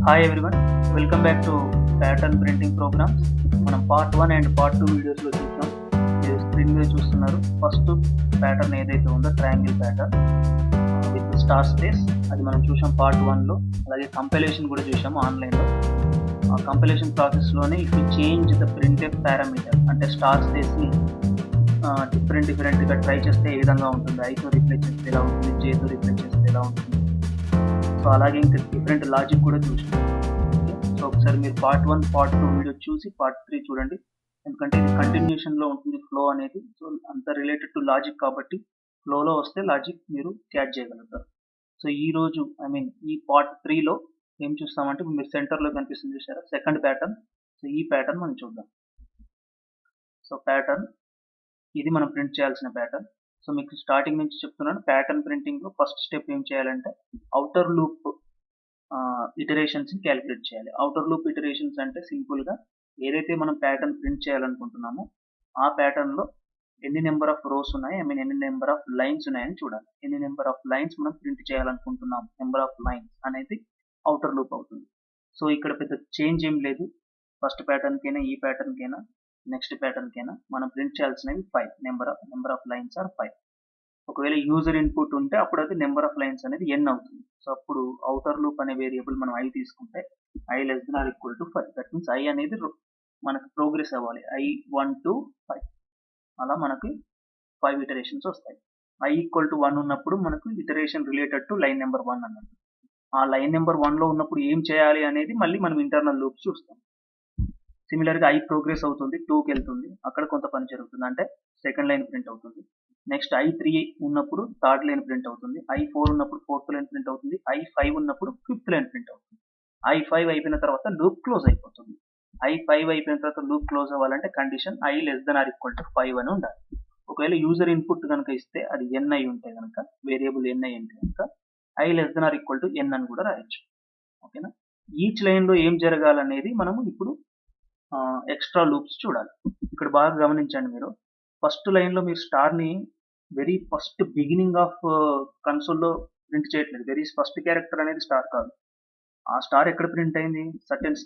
Hi everyone, welcome back to pattern printing programs. మనం part 1 and part 2 వీడియోస్లో చూసాం. మీరు స్క్రీన్ మీద చూస్తున్నారు. ఫస్ట్ ప్యాటర్న్ ఏదైతే ఉందో triangle pattern with star space, అది మనం చూసాం పార్ట్ 1లో. అలాగే కంపైలేషన్ కూడా చూసాము ఆన్లైన్లో. ఆ కంపైలేషన్ ప్రాసెస్లోనే if you change the printed parameter, అంటే స్టార్ స్పేస్ని డిఫరెంట్గా ట్రై చేస్తే ఏ విధంగా ఉంటుంది, ఐతో రిప్లేస్ చేస్తే ఎలా ఉంటుంది, జేతో రిప్లేస్ చేస్తే ఎలా ఉంటుంది. సో అలాగే ఇంకా డిఫరెంట్ లాజిక్ కూడా చూసాం. సో ఒకసారి మీరు పార్ట్ 1 పార్ట్ 2 వీడియో చూసి పార్ట్ 3 చూడండి, ఎందుకంటే ఇది కంటిన్యూషన్లో ఉంటుంది ఫ్లో అనేది. సో అంత రిలేటెడ్ టు లాజిక్ కాబట్టి ఫ్లోలో వస్తే లాజిక్ మీరు క్యాచ్ చేయగలుగుతారు. సో ఈరోజు ఈ పార్ట్ 3లో ఏం చూస్తామంటే, మీరు సెంటర్లో కనిపిస్తుంది చూసారా, సెకండ్ ప్యాటర్న్. సో ఈ ప్యాటర్న్ మనం చూద్దాం. సో ప్యాటర్న్ ఇది మనం ప్రింట్ చేయాల్సిన ప్యాటర్న్. సో మీకు స్టార్టింగ్ నుంచి చెప్తున్నాను, ప్యాటర్న్ ప్రింటింగ్లో ఫస్ట్ స్టెప్ ఏం చేయాలంటే అవుటర్ లూప్ ఇటరేషన్స్ని క్యాలిక్యులేట్ చేయాలి. అవుటర్ లూప్ ఇటరేషన్స్ అంటే సింపుల్గా ఏదైతే మనం ప్యాటర్న్ ప్రింట్ చేయాలనుకుంటున్నామో ఆ ప్యాటర్న్లో ఎన్ని నెంబర్ ఆఫ్ రోస్ ఉన్నాయి, ఎన్ని నెంబర్ ఆఫ్ లైన్స్ ఉన్నాయని చూడాలి. ఎన్ని నెంబర్ ఆఫ్ లైన్స్ మనం ప్రింట్ చేయాలనుకుంటున్నాం, నెంబర్ ఆఫ్ లైన్స్ అనేది అవుటర్ లూప్ అవుతుంది. సో ఇక్కడ పెద్ద చేంజ్ ఏం లేదు. ఫస్ట్ ప్యాటర్న్కైనా ఈ ప్యాటర్న్కైనా నెక్స్ట్ ప్యాటర్న్కైనా మనం ప్రింట్ చేయాల్సినవి 5 నెంబర్ ఆఫ్ లైన్స్ ఆర్ 5. ఒకవేళ యూజర్ ఇన్పుట్ ఉంటే అప్పుడు అది నెంబర్ ఆఫ్ లైన్స్ అనేది n అవుతుంది. సో అప్పుడు అవుటర్ లూప్ అనే వేరియబుల్ మనం i తీసుకుంటే i less than or equal to 5. That means i అనేది మనకు ప్రోగ్రెస్ అవ్వాలి, i1 to 5. అలా మనకి 5 ఇటరేషన్స్ వస్తాయి. i ఈక్వల్ టు 1 ఉన్నప్పుడు మనకు iteration related to line number 1 అన్నట్టు. ఆ లైన్ నెంబర్ 1లో ఉన్నప్పుడు ఏం చేయాలి అనేది మళ్ళీ మనం ఇంటర్నల్ లూప్స్ చూస్తాం. సిమిలర్గా i ప్రోగ్రెస్ అవుతుంది, 2కి వెళ్తుంది, అక్కడ కొంత పని జరుగుతుంది, అంటే సెకండ్ లైన్ ప్రింట్ అవుతుంది. నెక్స్ట్ i3 ఉన్నప్పుడు థర్డ్ లైన్ ప్రింట్ అవుతుంది, i4 ఉన్నప్పుడు ఫోర్త్ లైన్ ప్రింట్ అవుతుంది, i5 ఉన్నప్పుడు ఫిఫ్త్ లైన్ ప్రింట్ అవుతుంది. i5 అయిపోయిన తర్వాత లూప్ క్లోజ్ అయిపోతుంది. i5 అయిపోయిన తర్వాత లూప్ క్లోజ్ అవ్వాలంటే condition i less than or equal to 5 అని ఉండాలి. ఒకవేళ యూజర్ ఇన్పుట్ కనుక ఇస్తే అది n అయి ఉంటే కనుక, వేరియబుల్ n అయి ఉంటే కనుక i less than or equal to n అని కూడా రాయొచ్చు. ఓకేనా. ఈచ్ లైన్లో ఏం జరగాలనేది మనము ఇప్పుడు ఎక్స్ట్రా లూప్స్ చూడాలి. ఇక్కడ బాగా గమనించండి మీరు. ఫస్ట్ లైన్లో మీరు స్టార్ని వెరీ ఫస్ట్ బిగినింగ్ ఆఫ్ కన్సోల్లో ప్రింట్ చేయట్లేదు. వెరీ ఫస్ట్ క్యారెక్టర్ అనేది స్టార్ కాదు. ఆ స్టార్ ఎక్కడ ప్రింట్ అయింది, సర్టెన్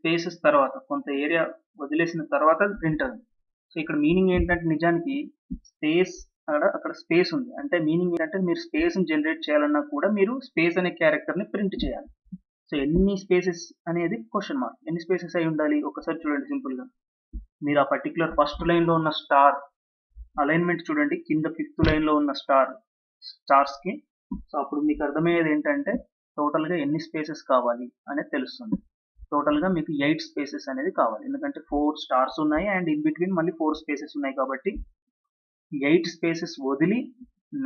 స్పేసెస్ తర్వాత, కొంత ఏరియా వదిలేసిన తర్వాత ప్రింట్ అయింది. సో ఇక్కడ మీనింగ్ ఏంటంటే, నిజానికి స్పేస్ అక్కడ స్పేస్ ఉంది అంటే మీనింగ్ ఏంటంటే, మీరు స్పేస్ని జనరేట్ చేయాలన్నా కూడా మీరు స్పేస్ అనే క్యారెక్టర్ని ప్రింట్ చేయాలి. సో ఎన్ని స్పేసెస్ అనేది క్వశ్చన్ మార్క్. ఎన్ని స్పేసెస్ అయి ఉండాలి ఒకసారి చూడండి సింపుల్గా. మీరు ఆ పర్టికులర్ ఫస్ట్ లైన్లో ఉన్న స్టార్ అలైన్మెంట్ చూడండి, కింద ఫిఫ్త్ లైన్లో ఉన్న స్టార్స్కి. సో అప్పుడు మీకు అర్థమయ్యేది ఏంటంటే టోటల్గా ఎన్ని స్పేసెస్ కావాలి అనేది తెలుస్తుంది. టోటల్గా మీకు 8 స్పేసెస్ అనేది కావాలి, ఎందుకంటే 4 స్టార్స్ ఉన్నాయి అండ్ ఇన్ బిట్వీన్ మళ్ళీ 4 స్పేసెస్ ఉన్నాయి కాబట్టి 8 స్పేసెస్ వదిలి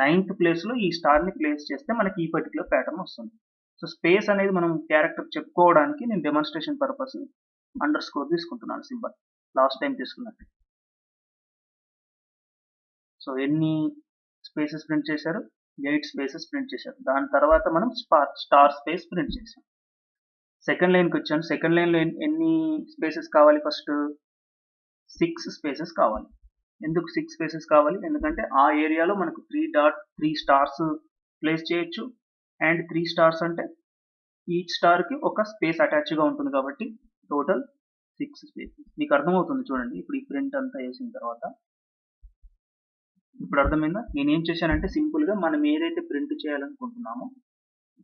9th ప్లేస్లో ఈ స్టార్ని ప్లేస్ చేస్తే మనకి ఈ పర్టికులర్ ప్యాటర్న్ వస్తుంది. సో స్పేస్ అనేది మనం క్యారెక్టర్ చెప్పుకోవడానికి నేను డెమాన్స్ట్రేషన్ పర్పస్ అండర్ స్కోర్ తీసుకుంటున్నాను, సింబల్ లాస్ట్ టైం తీసుకున్నట్టు. సో ఎన్ని స్పేసెస్ ప్రింట్ చేశారు, 8 స్పేసెస్ ప్రింట్ చేశారు. దాని తర్వాత మనం స్టార్ స్పేస్ ప్రింట్ చేసాం. సెకండ్ లైన్కి వచ్చాను. సెకండ్ లైన్లో ఎన్ని స్పేసెస్ కావాలి, ఫస్ట్ 6 స్పేసెస్ కావాలి. ఎందుకు 6 స్పేసెస్ కావాలి, ఎందుకంటే ఆ ఏరియాలో మనకు 3 స్టార్స్ ప్లేస్ చేయొచ్చు. అండ్ 3 స్టార్స్ అంటే ఈచ్ స్టార్కి ఒక స్పేస్ అటాచ్గా ఉంటుంది కాబట్టి టోటల్ 6 స్పేసెస్. మీకు అర్థమవుతుంది చూడండి. ఇప్పుడు ఈ ప్రింట్ అంతా వేసిన తర్వాత ఇప్పుడు అర్థమైందా. నేనేం చేశానంటే సింపుల్గా మనం ఏదైతే ప్రింట్ చేయాలనుకుంటున్నామో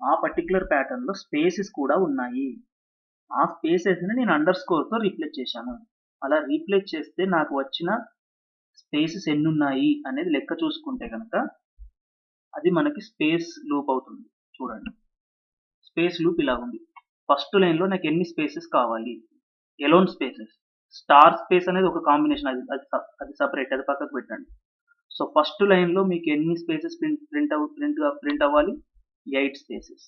ఆ పర్టికులర్ ప్యాటర్న్లో స్పేసెస్ కూడా ఉన్నాయి. ఆ స్పేసెస్ని నేను అండర్ స్కోర్తో రీప్లేస్ చేశాను. అలా రీప్లేస్ చేస్తే నాకు వచ్చిన స్పేసెస్ ఎన్ని ఉన్నాయి అనేది లెక్క చూసుకుంటే కనుక అది మనకి స్పేస్ లూప్ అవుతుంది. చూడండి, స్పేస్ లూప్ ఇలా ఉంది. ఫస్ట్ లైన్లో నాకు ఎన్ని స్పేసెస్ కావాలి, ఎలోన్ స్పేసెస్. స్టార్ స్పేస్ అనేది ఒక కాంబినేషన్, అది సపరేట్, అది పక్కకు పెట్టండి. సో ఫస్ట్ లైన్లో మీకు ఎన్ని స్పేసెస్ ప్రింట్ అవ్వాలి, 8 స్పేసెస్.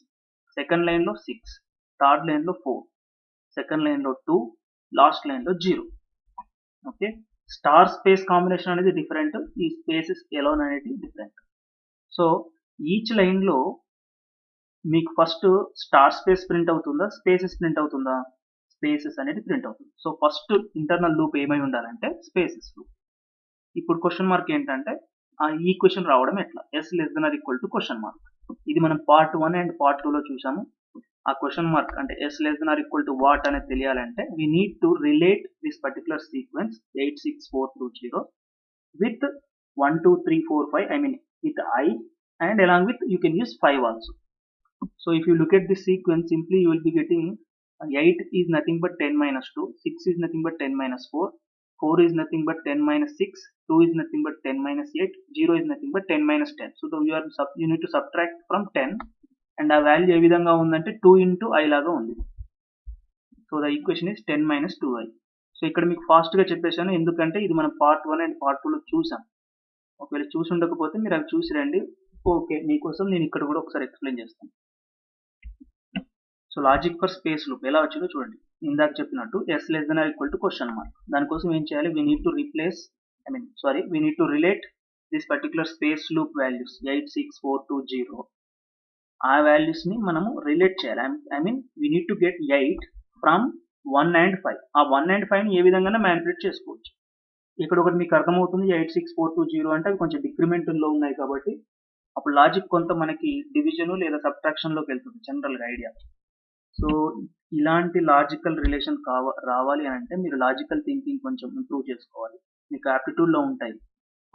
సెకండ్ లైన్లో 6, థర్డ్ లైన్లో 4, సెకండ్ లైన్లో 2, లాస్ట్ లైన్లో 0. ఓకే. స్టార్ స్పేస్ కాంబినేషన్ అనేది డిఫరెంట్, ఈ స్పేసెస్ ఎలోన్ అనేది డిఫరెంట్. సో ఈచ్ లైన్లో మీకు ఫస్ట్ స్టార్ స్పేస్ ప్రింట్ అవుతుందా, స్పేసెస్ ప్రింట్ అవుతుందా, స్పేసెస్ అనేది ప్రింట్ అవుతుంది. సో ఫస్ట్ ఇంటర్నల్ లూప్ ఏమై ఉండాలంటే స్పేసెస్ లూప్. ఇప్పుడు క్వశ్చన్ మార్క్ ఏంటంటే ఆ ఈక్వేషన్ రావడం ఎట్లా, s less than or equal to question mark. ఇది మనం పార్ట్ 1 అండ్ పార్ట్ 2 లో చూసాము. ఆ క్వశ్చన్ మార్క్ అంటే s less than or equal to what అనేది తెలియాలంటే we need to relate this particular sequence 86420 with 1 2 3 4 5, I mean with I, and along with you can use 5 also. So if you look at this sequence, simply you will be getting 8 is nothing but 10 minus 2, 6 is nothing but 10 minus 4, 4 is nothing but 10 minus 6, 2 is nothing but 10 minus 8, 0 is nothing but 10 minus 10. So you need to subtract from 10, and ఆ value ఏ విధంగా ఉందంటే 2 into I లాగా ఉంది. So the equation is 10 minus 2i. So ఇక్కడ మీకు ఫాస్ట్గా చెప్పేశాను, ఎందుకంటే ఇది మనం పార్ట్ 1 అండ్ పార్ట్ 2లో చూసాం. ఒకవేళ చూసి ఉండకపోతే మీరు అవి చూసి రండి. ఓకే, మీకోసం నేను ఇక్కడ కూడా ఒకసారి ఎక్స్ప్లెయిన్ చేస్తాను. So logic for space loop ఎలా వచ్చిందో చూడండి. ఇందాక చెప్పినట్టు s less than or equal to question mark. దానికోసం ఏం చేయాలి, we need to relate this particular space loop values 86420. ఆ వాల్యూస్ ని మనము రిలేట్ చేయాలి. We need to get 8 from 1 and 5. ఆ 1 and 5 ని ఏ విధంగా మ్యానిపులేట్ చేసుకోవచ్చు. ఇక్కడ ఒకటి మీకు అర్థమవుతుంది, 86420 అంటే అవి కొంచెం డిక్రిమెంట్ లో ఉన్నాయి కాబట్టి అప్పుడు లాజిక్ కొంత మనకి డివిజన్ లేదా సబ్ట్రాక్షన్ లోకి వెళ్తుంది జనరల్ గా ఐడియా. సో ఇలాంటి లాజికల్ రిలేషన్ రావాలి అని అంటే మీరు లాజికల్ థింకింగ్ కొంచెం ఇంప్రూవ్ చేసుకోవాలి. మీకు ఆప్టిట్యూడ్ లో ఉంటాయి,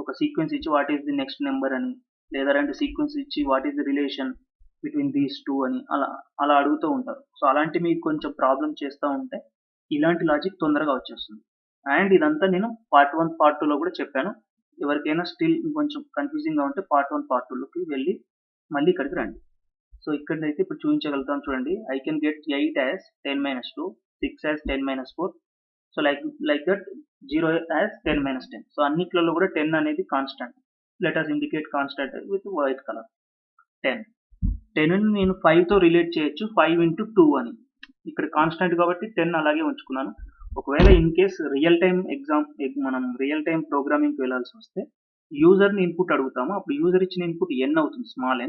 ఒక సీక్వెన్స్ ఇచ్చి what is the next number అని, లేదా రెండు సీక్వెన్స్ ఇచ్చి what is the relation between these two అని అలా అడుగుతూ ఉంటారు. సో అలాంటి మీకు కొంచెం ప్రాబ్లం చేస్తూ ఉంటే ఇలాంటి లాజిక్ తొందరగా వచ్చేస్తుంది. అండ్ ఇదంతా నేను పార్ట్ 1 పార్ట్ 2లో కూడా చెప్పాను. ఎవరికైనా స్టిల్ కొంచెం కన్ఫ్యూజింగ్ గా ఉంటే పార్ట్ 1 పార్ట్ 2లోకి వెళ్ళి మళ్ళీ ఇక్కడికి రండి. సో ఇక్కడైతే ఇప్పుడు చూపించగలుగుతాం చూడండి. I can get 8 as 10 minus 2, 6 as 10 minus 4, so like that 0 as 10 minus 10. So అన్నిట్లలో కూడా 10 అనేది constant. Let us indicate constant with white colour. 10 ని నేను 5తో రిలేట్ చేయొచ్చు, 5 into 2 అని. ఇక్కడ కాన్స్టెంట్ కాబట్టి 10 అలాగే ఉంచుకున్నాను. ఒకవేళ ఇన్ కేస్ మనం రియల్ టైం ప్రోగ్రామింగ్కి వెళ్ళాల్సి వస్తే యూజర్ని ఇన్పుట్ అడుగుతాము. అప్పుడు యూజర్ ఇచ్చిన ఇన్పుట్ n అవుతుంది, స్మాల్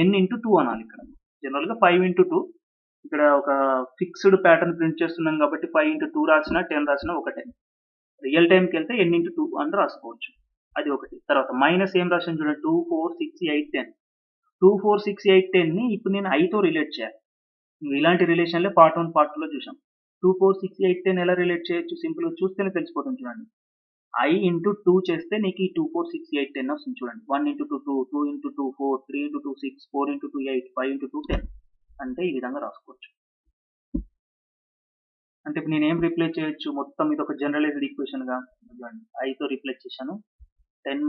n into 2 అనాలి. ఇక్కడ జనరల్గా 5 into 2. ఇక్కడ ఒక ఫిక్స్డ్ ప్యాటర్న్ ప్రింట్ చేస్తున్నాం కాబట్టి 5 into 2 రాసినా 10 రాసినా ఒకటే. రియల్ టైంకి వెళ్తే n into 2 అని రాసుకోవచ్చు. అది ఒకటి. తర్వాత మైనస్ ఏం రాసాను చూడండి, 2 4 6 8 10. 2 4 6 8 10 ని ఇప్పుడు నేను ఐతో రిలేట్ చేయాలి. ఇలాంటి రిలేషన్లే పార్ట్ 1 పార్ట్ 2లో చూసాం. 2 4 6 8 10 ఎలా రిలేట్ చేయొచ్చు, సింపుల్గా చూస్తేనే తెలిసిపోతుంది చూడండి. I into 2 చేస్తే నీకు ఈ 2 4 6 8 10 వస్తుంది చూడండి. 1 into 2 2, 2 into 2 4, 3 into 2 6, 4 into 2 8, 5 into 2 10. అంటే ఈ విధంగా రాసుకోవచ్చు. అంటే ఇప్పుడు నేను ఏం రిప్లేస్ చేయొచ్చు, మొత్తం ఇది ఒక జనరలైజ్డ్ ఈక్వేషన్ గా ఐతో రిప్లేస్ చేశాను. 10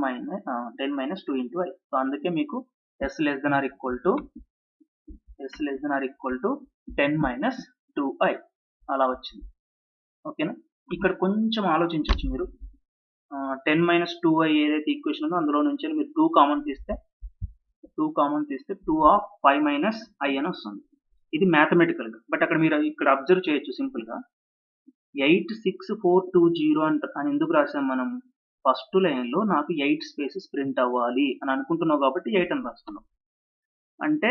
minus 2 into I. సో అందుకే మీకు s less than or equal to 10 minus 2i అలా వచ్చింది. ఓకేనా, ఇక్కడ కొంచెం ఆలోచించవచ్చు మీరు. 10 minus 2i ఏదైతే ఈక్వేషన్ ఉందో అందులో నుంచి మీరు 2 కామన్ తీస్తే 2 of 5 minus i అని వస్తుంది. ఇది మ్యాథమెటికల్ గా, బట్ అక్కడ మీరు ఇక్కడ అబ్జర్వ్ చేయొచ్చు సింపుల్ గా 86420 అని ఎందుకు రాసాం మనం. ఫస్ట్ లైన్ లో నాకు 8 స్పేసెస్ ప్రింట్ అవ్వాలి అని అనుకుంటున్నావు కాబట్టి 8 అని రాస్తున్నాం. అంటే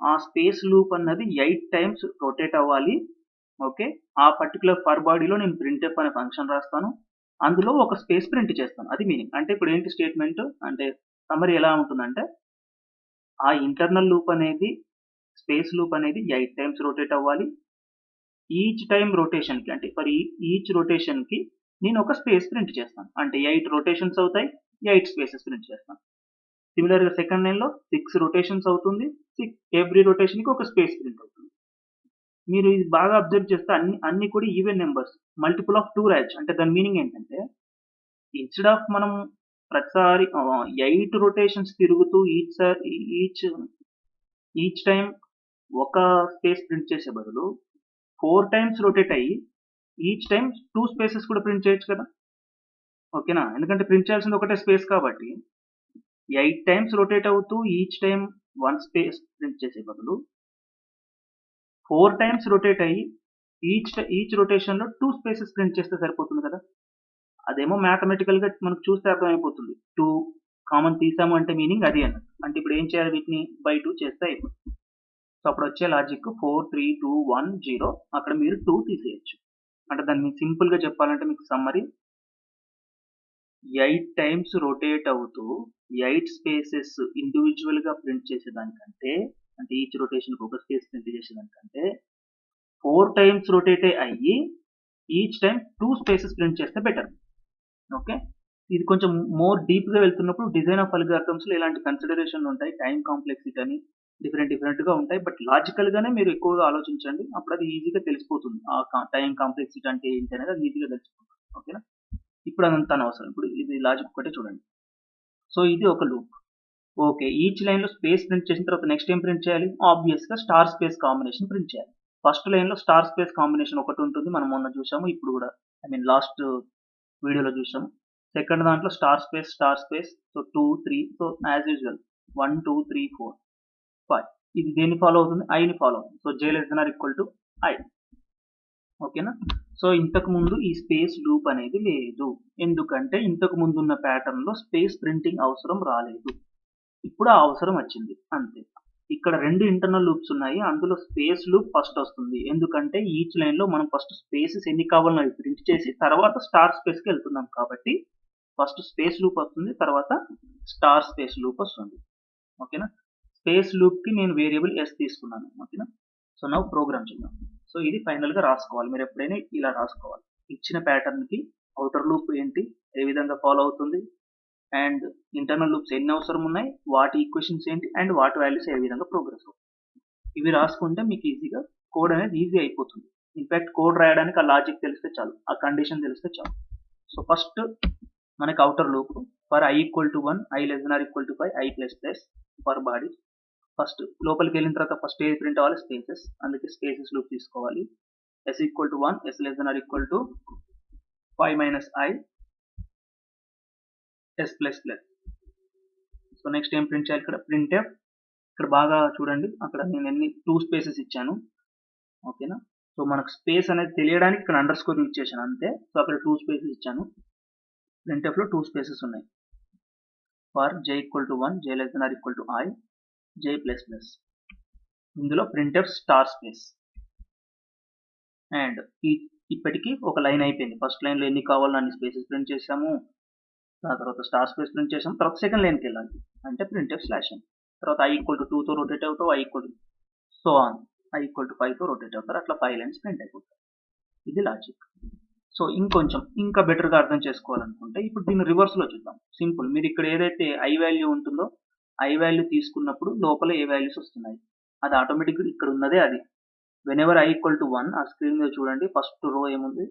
ఆ స్పేస్ లూప్ అన్నది 8 టైమ్స్ రొటేట్ అవ్వాలి. ఓకే, ఆ పర్టికులర్ ఫర్ బాడీలో నేను ప్రింట్ఎఫ్ అనే ఫంక్షన్ రాస్తాను, అందులో ఒక స్పేస్ ప్రింట్ చేస్తాను. అది మీనింగ్. అంటే ఇప్పుడు ఏంటి స్టేట్మెంట్ అంటే సమ్మరీ ఎలా ఉంటుందంటే, ఆ ఇంటర్నల్ లూప్ అనేది స్పేస్ లూప్ అనేది 8 టైమ్స్ రొటేట్ అవ్వాలి. ఈచ్ టైమ్ రొటేషన్ కి, అంటే ఫర్ ఈచ్ రొటేషన్ కి నేను ఒక స్పేస్ ప్రింట్ చేస్తాను. అంటే 8 రొటేషన్స్ అవుతాయి, 8 స్పేసెస్ ప్రింట్ చేస్తాను. సిమిలర్ గా సెకండ్ లైన్ లో 6 రొటేషన్స్ అవుతుంది, ఎవ్రీ రొటేషన్ కి ఒక స్పేస్ ప్రింట్ అవుతుంది. మీరు ఇది బాగా అబ్జర్వ్ చేస్తే అన్ని కూడా ఈవెన్ నెంబర్స్, మల్టిపుల్ ఆఫ్ 2 రాయొచ్చు. అంటే దాని మీనింగ్ ఏంటంటే, ఇన్స్టెడ్ ఆఫ్ మనం ప్రతిసారి 8 రొటేషన్స్ తిరుగుతూ ఈచ్ టైం ఒక స్పేస్ ప్రింట్ చేసే బదులు 4 టైమ్స్ రొటేట్ అయ్యి ఈచ్ టైం 2 స్పేసెస్ కూడా ప్రింట్ చేయొచ్చు కదా. ఓకేనా, ఎందుకంటే ప్రింట్ చేయాల్సింది ఒకటే స్పేస్ కాబట్టి 8 టైమ్స్ రొటేట్ అవుతూ ఈచ్ టైం 1 స్పేస్ ప్రింట్ చేసే బదులు 4 టైమ్స్ రొటేట్ అయ్యి ఈచ్ రొటేషన్ లో 2 స్పేసెస్ ప్రింట్ చేస్తే సరిపోతుంది కదా. అదేమో మ్యాథమెటికల్ గా మనకు చూస్తే అర్థమైపోతుంది. 2 కామన్ తీసాము అంటే మీనింగ్ అది అన్నట్టు. అంటే ఇప్పుడు ఏం చేయాలి, వీటిని బై 2 చేస్తే అయిపోతుంది. సో అప్పుడు వచ్చే లాజిక్ 4 3 2 1 0. అక్కడ మీరు 2 తీసేయచ్చు. అంటే దాన్ని సింపుల్ గా చెప్పాలంటే మీకు సమ్మరీ 8 టైమ్స్ రొటేట్ అవుతూ 8 స్పేసెస్ ఇండివిజువల్గా ప్రింట్ చేసేదానికంటే, అంటే ఈచ్ రొటేషన్కి ఒక స్పేస్ ప్రింట్ చేసేదానికంటే 4 టైమ్స్ రొటేట్ అయ్యి ఈచ్ టైం 2 స్పేసెస్ ప్రింట్ చేస్తే బెటర్. ఓకే, ఇది కొంచెం మోర్ డీప్గా వెళ్తున్నప్పుడు డిజైన్ ఆఫ్ అల్గారిథమ్స్లో ఇలాంటి కన్సిడరేషన్ ఉంటాయి. టైం కాంప్లెక్సిటీ అని డిఫరెంట్గా ఉంటాయి. బట్ లాజికల్గానే మీరు ఎక్కువగా ఆలోచించండి, అప్పుడు అది ఈజీగా తెలిసిపోతుంది. ఆ టైం కాంప్లెక్సిటీ అంటే ఏంటి అనేది అది ఈజీగా తెలిసిపోతుంది. ఓకేనా, ఇప్పుడు అదంతా అనవసరం. ఇప్పుడు ఇది లాజిక్ ఒకటే చూడండి. సో ఇది ఒక లూప్. ఓకే, ఈచ్ లైన్లో స్పేస్ ప్రింట్ చేసిన తర్వాత నెక్స్ట్ ఏం ప్రింట్ చేయాలి? ఆబ్వియస్గా స్టార్ స్పేస్ కాంబినేషన్ ప్రింట్ చేయాలి. ఫస్ట్ లైన్లో స్టార్ స్పేస్ కాంబినేషన్ ఒకటి ఉంటుంది, మనం మొన్న చూసాము, ఇప్పుడు కూడా లాస్ట్ వీడియోలో చూసాము. సెకండ్ దాంట్లో star space, so 2 3, so as usual 1 2 3 4 5. ఇది దేన్ని ఫాలో అవుతుంది? ఐని ఫాలో అవుతుంది. So j ≤ I. ఓకేనా, సో ఇంతకు ముందు ఈ స్పేస్ లూప్ అనేది లేదు, ఎందుకంటే ఇంతకు ముందు ఉన్న ప్యాటర్న్ లో స్పేస్ ప్రింటింగ్ అవసరం రాలేదు. ఇప్పుడు ఆ అవసరం వచ్చింది అంతే. ఇక్కడ 2 ఇంటర్నల్ లూప్స్ ఉన్నాయి, అందులో స్పేస్ లూప్ ఫస్ట్ వస్తుంది, ఎందుకంటే ఈచ్ లైన్ లో మనం ఫస్ట్ స్పేసెస్ ఎన్ని కావాలో అవి ప్రింట్ చేసి తర్వాత స్టార్ స్పేస్ కి వెళ్తున్నాం కాబట్టి ఫస్ట్ స్పేస్ లూప్ వస్తుంది, తర్వాత స్టార్ స్పేస్ లూప్ వస్తుంది. ఓకేనా, స్పేస్ లూప్ కి నేను వేరియబుల్ s తీసుకున్నాను. ఓకేనా, సో నౌ ప్రోగ్రామ్ చేద్దాం. సో ఇది ఫైనల్ గా రాసుకోవాలి, మీరు ఎప్పుడైనా ఇలా రాసుకోవాలి. ఇచ్చిన ప్యాటర్న్ కి అవుటర్ లూప్ ఏంటి, ఏ విధంగా ఫాలో అవుతుంది, అండ్ ఇంటర్నల్ లూప్స్ ఎన్ని అవసరం ఉన్నాయి, వాటి ఈక్వేషన్స్ ఏంటి, అండ్ వాటి వాల్యూస్ ఏ విధంగా ప్రోగ్రెస్ అవుతుంది. ఇవి రాసుకుంటే మీకు ఈజీగా కోడ్ అనేది ఈజీ అయిపోతుంది. ఇన్ఫాక్ట్ కోడ్ రాయడానికి ఆ లాజిక్ తెలిస్తే చాలు, ఆ కండిషన్ తెలిస్తే చాలు. సో ఫస్ట్ మనకి outer loop for i = 1, i ≤ 5, i++ for body. First లోపలికి వెళ్ళిన తర్వాత ఫస్ట్ ఏది ప్రింట్ అవ్వాలి? స్పేసెస్, అందుకే స్పేసెస్ లూప్ తీసుకోవాలి. s = 1, s <= 5 - i, s++. So next ఏం ప్రింట్ చేయాలి? ఇక్కడ printf. ఇక్కడ బాగా చూడండి, అక్కడ నేను ఎన్ని 2 స్పేసెస్ ఇచ్చాను. ఓకేనా, సో మనకు స్పేస్ అనేది తెలియడానికి ఇక్కడ అండర్ స్కోర్ యూజ్ చేశాను అంతే. సో అక్కడ 2 స్పేసెస్ ఇచ్చాను. printf లో 2 స్పేసెస్ ఉన్నాయి. For j = 1, j ≤ I, j++. ఇందులో printf స్టార్ స్పేస్. అండ్ ఇప్పటికీ ఒక లైన్ అయిపోయింది. ఫస్ట్ లైన్ లో ఎన్ని కావాలో అన్ని స్పేసెస్ ప్రింట్ చేసాము, దాని తర్వాత స్టార్ స్పేస్ ప్రింట్ చేసాము, తర్వాత సెకండ్ లైన్కి వెళ్ళాలి అంటే printf/n. తర్వాత i = 2 తో రొటేట్ అవుతావు, i = 5 తో రొటేట్ అవుతారు, అట్లా 5 లైన్స్ ప్రింట్ అయిపోతాయి. ఇది లాజిక్. సో ఇంకొంచెం ఇంకా బెటర్గా అర్థం చేసుకోవాలనుకుంటే ఇప్పుడు దీన్ని రివర్స్ లో చూద్దాం. సింపుల్, మీరు ఇక్కడ ఏదైతే i వాల్యూ ఉంటుందో i వాల్యూ తీసుకున్నప్పుడు లోపల ఏ వాల్యూస్ వస్తున్నాయి, అది ఆటోమేటిక్గా ఇక్కడ ఉన్నదే అది. వెనెవర్ i = 1, ఆ స్క్రీన్ మీద చూడండి, ఫస్ట్ రో ఏముంది,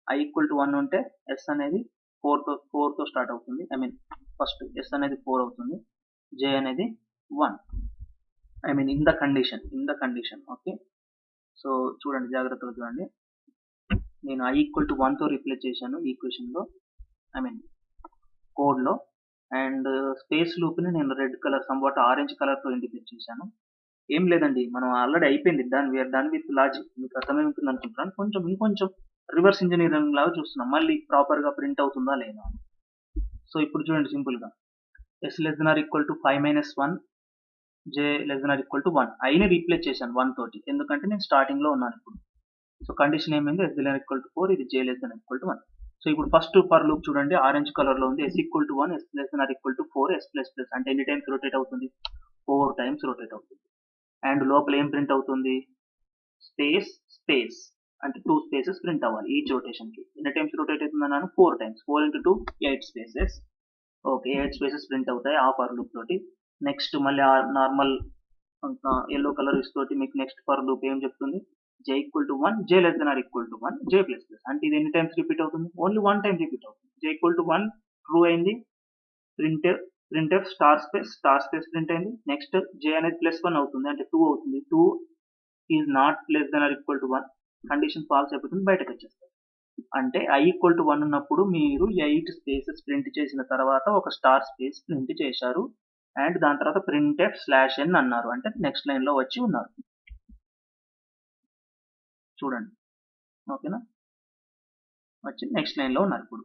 i = 1 ఉంటే s అనేది 4 తో స్టార్ట్ అవుతుంది. ఫస్ట్ s అనేది 4 అవుతుంది, j అనేది 1. In the condition. Okay, so చూడండి, జాగ్రత్తగా చూడండి, నేను i = 1 తో రీప్లేస్ చేశాను ఈక్వేషన్ లో, కోడ్ లో. అండ్ స్పేస్ లూప్ ని నేను red colour, somewhat orange colour తో ఇండికేట్ చేశాను. ఏం లేదండి, మనం ఆల్రెడీ అయిపోయింది, దాని విత్ లాజిక్ మీకు అర్థమై ఉంటుంది అనుకుంటున్నాను. ఇంకొంచెం రివర్స్ ఇంజనీరింగ్ లాగా చూస్తున్నాం, మళ్ళీ ప్రాపర్ గా ప్రింట్ అవుతుందా లేదా. సో ఇప్పుడు చూడండి, సింపుల్ గా s <= 5 - 1, j <= 1. ఐని రీప్లేస్ చేశాను 1 తోటి, ఎందుకంటే నేను స్టార్టింగ్ లో ఉన్నాను ఇప్పుడు. సో కండిషన్ ఏమైంది, s <= 4, ఇది j <= 1. సో ఇప్పుడు ఫస్ట్ ఫర్ లూప్ చూడండి, ఆరెంజ్ కలర్ లో ఉంది, s = 1, s <= 4, s++. అంటే ఎన్ని టైమ్స్ రొటేట్ అవుతుంది? 4 టైమ్స్ రొటేట్ అవుతుంది. అండ్ లోపల ఏం ప్రింట్ అవుతుంది? స్పేస్ అంటే 2 స్పేసెస్ ప్రింట్ అవ్వాలి ఈచ్ రొటేషన్ కి. ఎన్ని టైమ్స్ రొటేట్ అవుతుంది అన్నాను? 4 times. 4 × 2 8 spaces. Okay, 8 spaces print అవుతాయి ఆ ఫర్ లూప్ తోటి. నెక్స్ట్ మళ్ళీ నార్మల్ ఎల్లో కలర్ తోటి మీకు నెక్స్ట్ ఫర్ లూప్ ఏం చెప్తుంది? j = 1, j <= 1, j++. అంటే ఇది ఎన్ని టైమ్స్ రిపీట్ అవుతుంది? ఓన్లీ 1 టైం రిపీట్ అవుతుంది. j = 1 ట్రూ అయింది, printf స్టార్ స్పేస్ ప్రింట్ అయింది. నెక్స్ట్ j అనేది +1 అవుతుంది, అంటే 2 అవుతుంది. 2 ఈజ్ నాట్ <= 1, కండిషన్ ఫాల్స్ అయిపోతుంది, బయటకు వచ్చేస్తుంది. అంటే i = 1 ఉన్నప్పుడు మీరు 8 స్పేసెస్ ప్రింట్ చేసిన తర్వాత ఒక స్టార్ స్పేస్ ప్రింట్ చేశారు, అండ్ దాని తర్వాత printf/n అన్నారు, అంటే నెక్స్ట్ లైన్ లో వచ్చి ఉన్నారు. చూడండి, ఓకేనా, వచ్చి నెక్స్ట్ లైన్ లో ఉన్నారు. ఇప్పుడు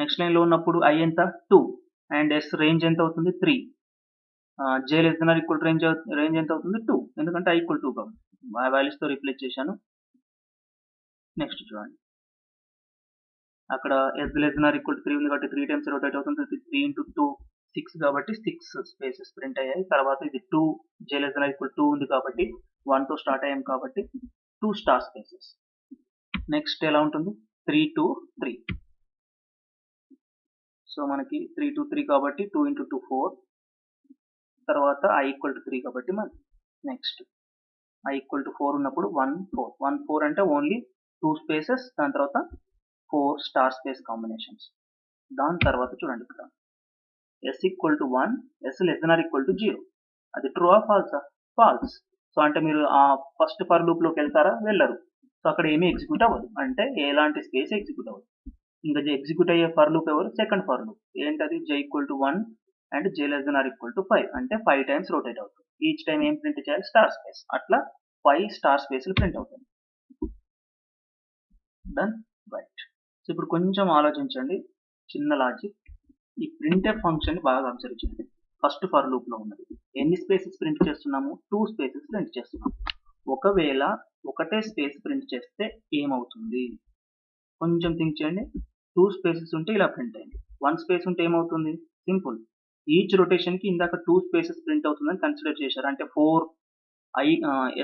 నెక్స్ట్ లైన్ లో ఉన్నప్పుడు i ఎంత? 2, అండ్ s రేంజ్ ఎంత అవుతుంది? 3. j <= రేంజ్ ఎంత అవుతుంది? 2, ఎందుకంటే i = 2 కాబట్టి ఆ వాల్యూస్ తో రీప్లేస్ చేశాను. నెక్స్ట్ చూడండి, అక్కడ s <= 3 ఉంది కాబట్టి 3 టైమ్స్ రొటేట్ అవుతుంది. 3 × 2 6 కాబట్టి 6 స్పేసెస్ ప్రింట్ అయ్యాయి. తర్వాత ఇది 2 j less than or equal 2 ఉంది కాబట్టి 1 తో స్టార్ట్ అయ్యాం కాబట్టి 2 స్టార్ స్పేసెస్. నెక్స్ట్ ఎలా ఉంటుంది 3 to 3. సో మనకి 3 to 3 కాబట్టి 2 into 2 4. తర్వాత i equal to 3 కాబట్టి మనకి నెక్స్ట్ i equal to 4 ఉన్నప్పుడు 1 4. 1 4 అంటే ఓన్లీ 2 స్పేసెస్, దాని తర్వాత 4 స్టార్ స్పేస్ కాంబినేషన్స్. దాని తర్వాత చూడండి ఇక్కడ s equal to 1, s less than or equal to 0. అది ట్రూ ఆ ఫాల్సా? ఫాల్స్. సో అంటే మీరు ఆ ఫస్ట్ ఫర్ లూప్ లోకి వెళ్తారా? వెళ్ళరు. సో అక్కడ ఏమీ ఎగ్జిక్యూట్ అవ్వదు, అంటే ఎలాంటి స్పేస్ ఎగ్జిక్యూట్ అవ్వదు. ఇంకా ఎగ్జిక్యూట్ అయ్యే ఫర్ లూప్ ఎవరు? Second for loop. ఏంటది? j equal to 1 and j less than or equal to 5 అంటే 5 టైమ్స్ రొటేట్ అవుతుంది. ఈచ్ టైం ఏం ప్రింట్ చేయాలి? Star space. అట్లా 5 స్టార్ స్పేస్లు ప్రింట్ అవుతుంది. డన్. రైట్. సో ఇప్పుడు కొంచెం ఆలోచించండి, చిన్న లాజిక్. ఈ printf ఫంక్షన్ ని బాగా అబ్జర్వ్ చేయండి. ఫస్ట్ ఫర్ లూప్ లో ఉన్నది ఎన్ని స్పేసెస్ ప్రింట్ చేస్తున్నాము? 2 స్పేసెస్ ప్రింట్ చేస్తున్నాము. ఒకవేళ ఒకటే స్పేస్ ప్రింట్ చేస్తే ఏమవుతుంది? కొంచెం థింక్ చేయండి. 2 స్పేసెస్ ఉంటే ఇలా ప్రింట్ అయింది, 1 స్పేస్ ఉంటే ఏమవుతుంది? సింపుల్. ఈచ్ రొటేషన్ కి ఇందాక 2 స్పేసెస్ ప్రింట్ అవుతుందని కన్సిడర్ చేశారు. అంటే 4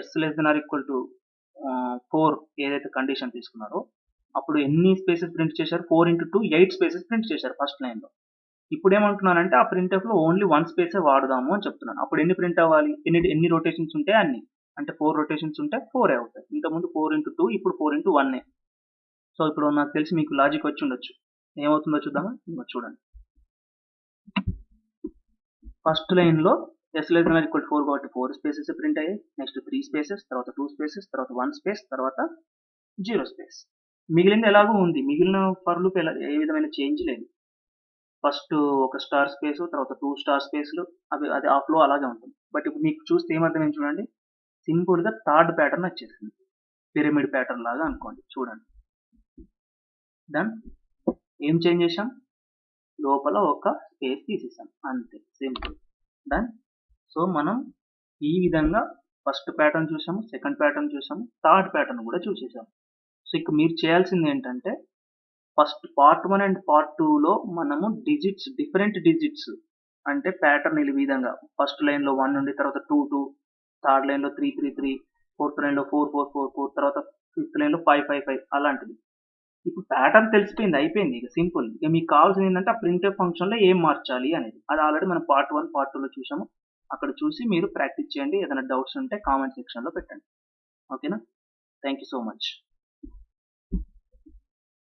s less than or equal to 4 ఏదైతే కండిషన్ తీసుకున్నారో అప్పుడు ఎన్ని స్పేసెస్ ప్రింట్ చేశారు? 4 into 2 8 స్పేసెస్ ప్రింట్ చేశారు ఫస్ట్ లైన్ లో. ఇప్పుడు ఏమంటున్నానంటే ఆ printf లో ఓన్లీ 1 స్పేసే వాడదాము అని చెప్తున్నాను. అప్పుడు ఎన్ని ప్రింట్ అవ్వాలి? ఎన్ని రొటేషన్స్ ఉంటే అన్ని, అంటే 4 రొటేషన్స్ ఉంటే 4 అవుతాయి. ఇంతకుముందు 4 into 2, ఇప్పుడు 4 into 1. సో ఇప్పుడు నాకు తెలిసి మీకు లాజిక్ వచ్చి ఉండొచ్చు. ఏమవుతుందో చూద్దామా? చూడండి. ఫస్ట్ లైన్ లో s less than or equal to 4 కాబట్టి 4 స్పేసెస్ ప్రింట్ అయ్యాయి. నెక్స్ట్ 3 స్పేసెస్, తర్వాత 2 స్పేసెస్, తర్వాత 1 స్పేస్, తర్వాత 0 స్పేస్. మిగిలింది ఎలాగో ఉంది. మిగిలిన ఫర్ లూప్ ఏ విధమైన చేంజ్ లేదు. ఫస్ట్ ఒక స్టార్ స్పేస్, తర్వాత 2 స్టార్ స్పేస్లు, అది ఆ ఫ్లో అలాగే ఉంటుంది. బట్ ఇప్పుడు మీకు చూస్తే ఏమర్థమైంది చూడండి, సింపుల్ గా థర్డ్ ప్యాటర్న్ వచ్చేసింది. పిరమిడ్ ప్యాటర్న్ లాగా అనుకోండి. చూడండి. డన్. ఏం చేంజ్ చేసాం? లోపల ఒక స్పేస్ తీసేసాం, అంతే. సింపుల్. డన్. సో మనం ఈ విధంగా ఫస్ట్ ప్యాటర్న్ చూసాము, సెకండ్ ప్యాటర్న్ చూసాము, థర్డ్ ప్యాటర్న్ కూడా చూసేసాము. సో ఇక మీరు చేయాల్సింది ఏంటంటే ఫస్ట్ పార్ట్ 1 అండ్ పార్ట్ 2 లో మనము డిఫరెంట్ డిజిట్స్ అంటే ప్యాటర్న్ ఈ విధంగా ఫస్ట్ లైన్ లో 1 నుండి, తర్వాత 2 2, థర్డ్ లైన్ లో 3 3 3, ఫోర్త్ లైన్ లో 4 4 4 4, తర్వాత ఫిఫ్త్ లైన్ లో 5 5 5 అలాంటిది. ఇప్పుడు ప్యాటర్న్ తెలిసిపోయింది, అయిపోయింది. ఇక సింపుల్. ఇక మీకు కావాల్సింది ఏంటంటే ఆ printf ఫంక్షన్ లో ఏం మార్చాలి అనేది. అది ఆల్రెడీ మనం పార్ట్ 1 పార్ట్ 2 లో చూసాము. అక్కడ చూసి మీరు ప్రాక్టీస్ చేయండి. ఏదైనా డౌట్స్ ఉంటే కామెంట్ సెక్షన్ లో పెట్టండి. ఓకేనా? Thank you so much.